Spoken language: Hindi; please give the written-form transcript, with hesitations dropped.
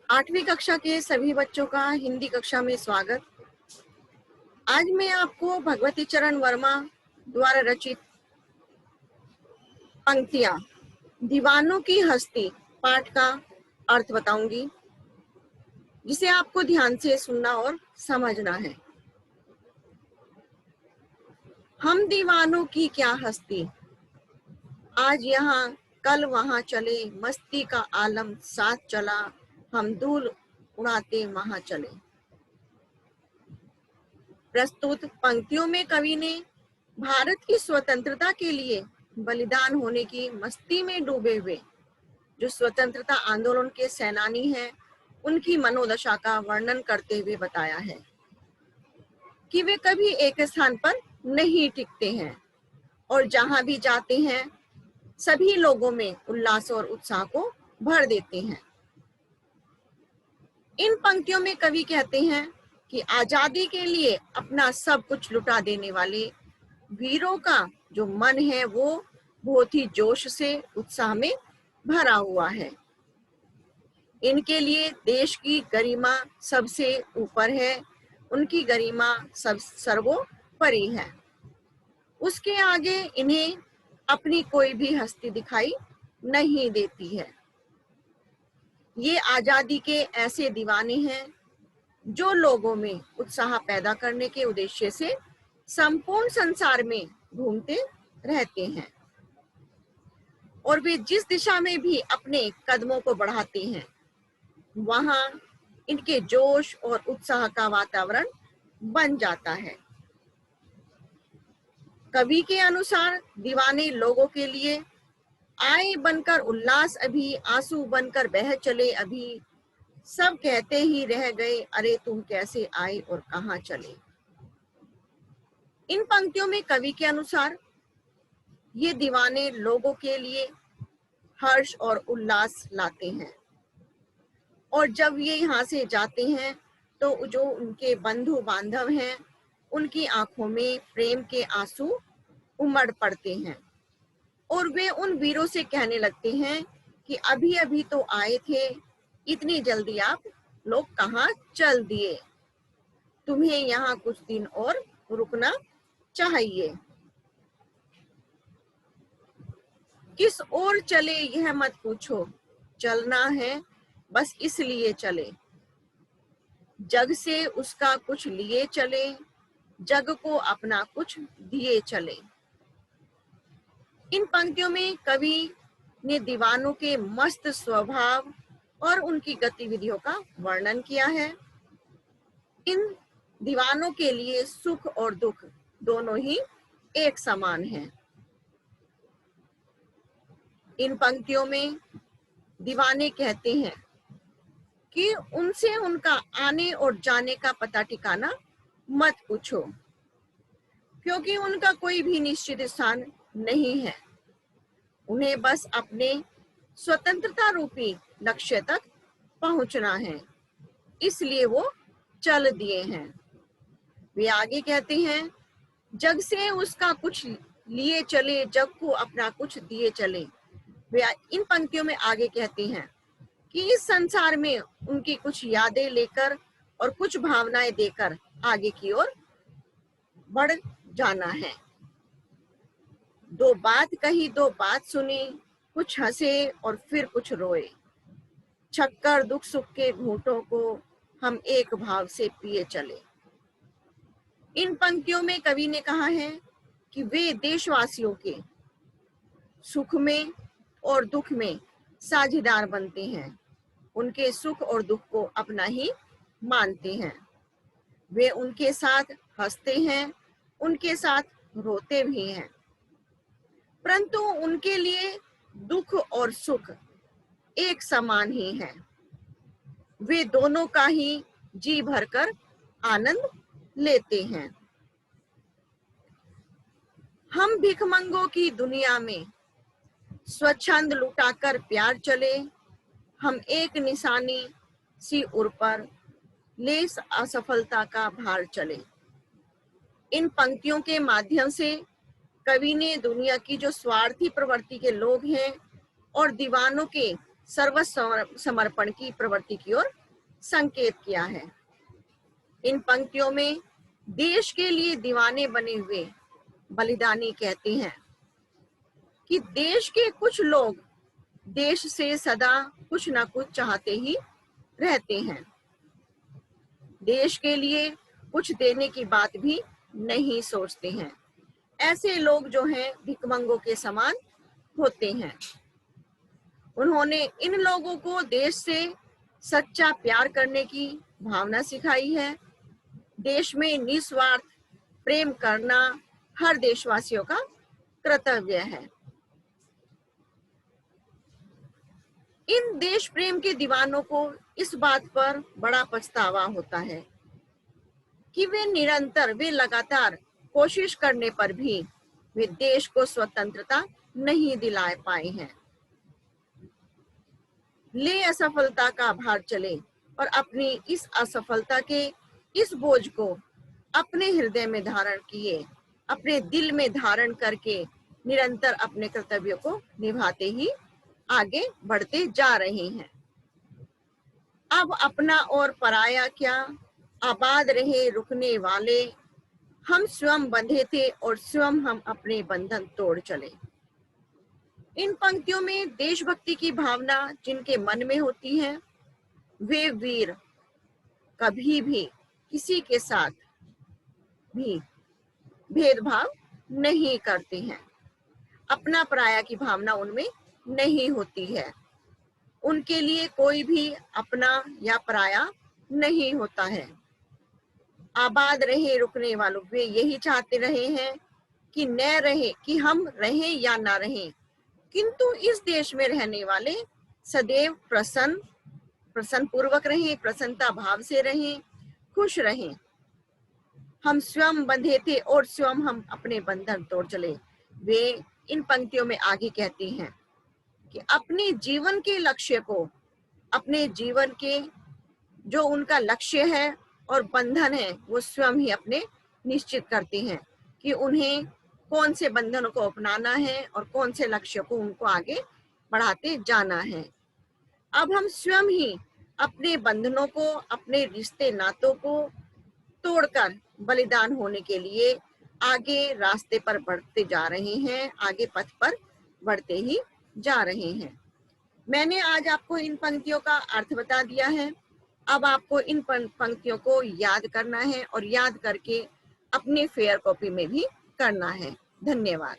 8वीं कक्षा के सभी बच्चों का हिंदी कक्षा में स्वागत। आज मैं आपको भगवती चरण वर्मा द्वारा रचित पंक्तियां दीवानों की हस्ती पाठ का अर्थ बताऊंगी, जिसे आपको ध्यान से सुनना और समझना है। हम दीवानों की क्या हस्ती, आज यहाँ कल वहाँ चले, मस्ती का आलम साथ चला, हम धूल उड़ाते वहाँ चले। प्रस्तुत पंक्तियों में कवि ने भारत की स्वतंत्रता के लिए बलिदान होने की मस्ती में डूबे हुए जो स्वतंत्रता आंदोलन के सेनानी हैं, उनकी मनोदशा का वर्णन करते हुए बताया है कि वे कभी एक स्थान पर नहीं टिकते हैं और जहां भी जाते हैं सभी लोगों में उल्लास और उत्साह को भर देते हैं। इन पंक्तियों में कवि कहते हैं कि आजादी के लिए अपना सब कुछ लुटा देने वाले वीरों का जो मन है वो बहुत ही जोश से उत्साह में भरा हुआ है। इनके लिए देश की गरिमा सबसे ऊपर है, उनकी गरिमा सब सर्वोपरि है। उसके आगे इन्हें अपनी कोई भी हस्ती दिखाई नहीं देती है। ये आजादी के ऐसे दीवाने हैं जो लोगों में उत्साह पैदा करने के उद्देश्य से संपूर्ण संसार में घूमते रहते हैं और वे जिस दिशा में भी अपने कदमों को बढ़ाते हैं वहां इनके जोश और उत्साह का वातावरण बन जाता है। कवि के अनुसार दीवाने लोगों के लिए आए बनकर उल्लास अभी, आंसू बनकर बह चले अभी, सब कहते ही रह गए अरे तुम कैसे आए और कहां चले। इन पंक्तियों में कवि के अनुसार ये दीवाने लोगों के लिए हर्ष और उल्लास लाते हैं और जब ये यहाँ से जाते हैं तो जो उनके बंधु बांधव हैं उनकी आंखों में प्रेम के आंसू उमड़ पड़ते हैं और वे उन वीरों से कहने लगते हैं कि अभी अभी तो आए थे, इतनी जल्दी आप लोग कहाँ चल दिए, तुम्हें यहाँ कुछ दिन और रुकना चाहिए। किस ओर चले यह मत पूछो, चलना है बस इसलिए चले, जग से उसका कुछ लिए चले, जग को अपना कुछ दिए चले। इन पंक्तियों में कवि ने दीवानों के मस्त स्वभाव और उनकी गतिविधियों का वर्णन किया है। इन दीवानों के लिए सुख और दुख दोनों ही एक समान हैं। इन पंक्तियों में दीवाने कहते हैं कि उनसे उनका आने और जाने का पता ठिकाना मत पूछो, क्योंकि उनका कोई भी निश्चित स्थान नहीं है। उन्हें बस अपने स्वतंत्रता रूपी लक्ष्य तक पहुंचना है, इसलिए वो चल दिए हैं। वे आगे कहते हैं जग से उसका कुछ लिए चले, जग को अपना कुछ दिए चले। वे इन पंक्तियों में आगे कहते हैं कि इस संसार में उनकी कुछ यादें लेकर और कुछ भावनाएं देकर आगे की ओर बढ़ जाना है। दो बात कही दो बात सुनी, कुछ हंसे और फिर कुछ रोए, छक्कर दुख सुख के घूंटों को हम एक भाव से पिए चले। इन पंक्तियों में कवि ने कहा है कि वे देशवासियों के सुख में और दुख में साझेदार बनते हैं, उनके सुख और दुख को अपना ही मानते हैं। वे उनके साथ हंसते हैं, उनके साथ रोते भी हैं, परंतु उनके लिए दुख और सुख एक समान ही है। वे दोनों का ही जी भरकर आनंद लेते हैं। हम भिखमंगों की दुनिया में स्वच्छंद लुटाकर प्यार चले, हम एक निशानी सी उर पर ले असफलता का भार चले। इन पंक्तियों के माध्यम से कवि ने दुनिया की जो स्वार्थी प्रवृत्ति के लोग हैं और दीवानों के सर्वस्व समर्पण की प्रवृत्ति की ओर संकेत किया है। इन पंक्तियों में देश के लिए दीवाने बने हुए बलिदानी कहते हैं कि देश के कुछ लोग देश से सदा कुछ न कुछ चाहते ही रहते हैं, देश के लिए कुछ देने की बात भी नहीं सोचते हैं। ऐसे लोग जो हैं भिखमंगों के समान होते हैं। उन्होंने इन लोगों को देश से सच्चा प्यार करने की भावना सिखाई है। देश में निस्वार्थ प्रेम करना हर देशवासियों का कर्तव्य है। इन देश प्रेम के दीवानों को इस बात पर बड़ा पछतावा होता है कि वे लगातार कोशिश करने पर भी वे देश को स्वतंत्रता नहीं दिला पाए हैं। ले असफलता का भार चले और अपनी इस असफलता के इस बोझ को अपने हृदय में धारण किए, अपने दिल में धारण करके निरंतर अपने कर्तव्यों को निभाते ही आगे बढ़ते जा रहे हैं। अब अपना और पराया क्या, आबाद रहे रुकने वाले, हम स्वयं बंधे थे और स्वयं हम अपने बंधन तोड़ चले। इन पंक्तियों में देशभक्ति की भावना जिनके मन में होती है, वे वीर कभी भी किसी के साथ भी भेदभाव नहीं करते हैं। अपना पराया की भावना उनमें नहीं होती है। उनके लिए कोई भी अपना या पराया नहीं होता है। आबाद रहे रुकने वालों, वे यही चाहते रहे हैं कि न रहे, कि हम रहें या ना रहें, किंतु इस देश में रहने वाले सदैव प्रसन्न पूर्वक रहें, प्रसन्नता भाव से रहें, खुश रहें। हम स्वयं बंधे थे और स्वयं हम अपने बंधन तोड़ चले। वे इन पंक्तियों में आगे कहती हैं कि अपने जीवन के लक्ष्य को, अपने जीवन के जो उनका लक्ष्य है और बंधन है, वो स्वयं ही अपने निश्चित करते हैं कि उन्हें कौन से बंधनों को अपनाना है और कौन से लक्ष्य को उनको आगे बढ़ाते जाना है। अब हम स्वयं ही अपने बंधनों को, अपने रिश्ते नातों को तोड़कर बलिदान होने के लिए आगे रास्ते पर बढ़ते जा रहे हैं, आगे पथ पर बढ़ते ही जा रहे हैं। मैंने आज आपको इन पंक्तियों का अर्थ बता दिया है। अब आपको इन पंक्तियों को याद करना है और याद करके अपनी फेयर कॉपी में भी करना है। धन्यवाद।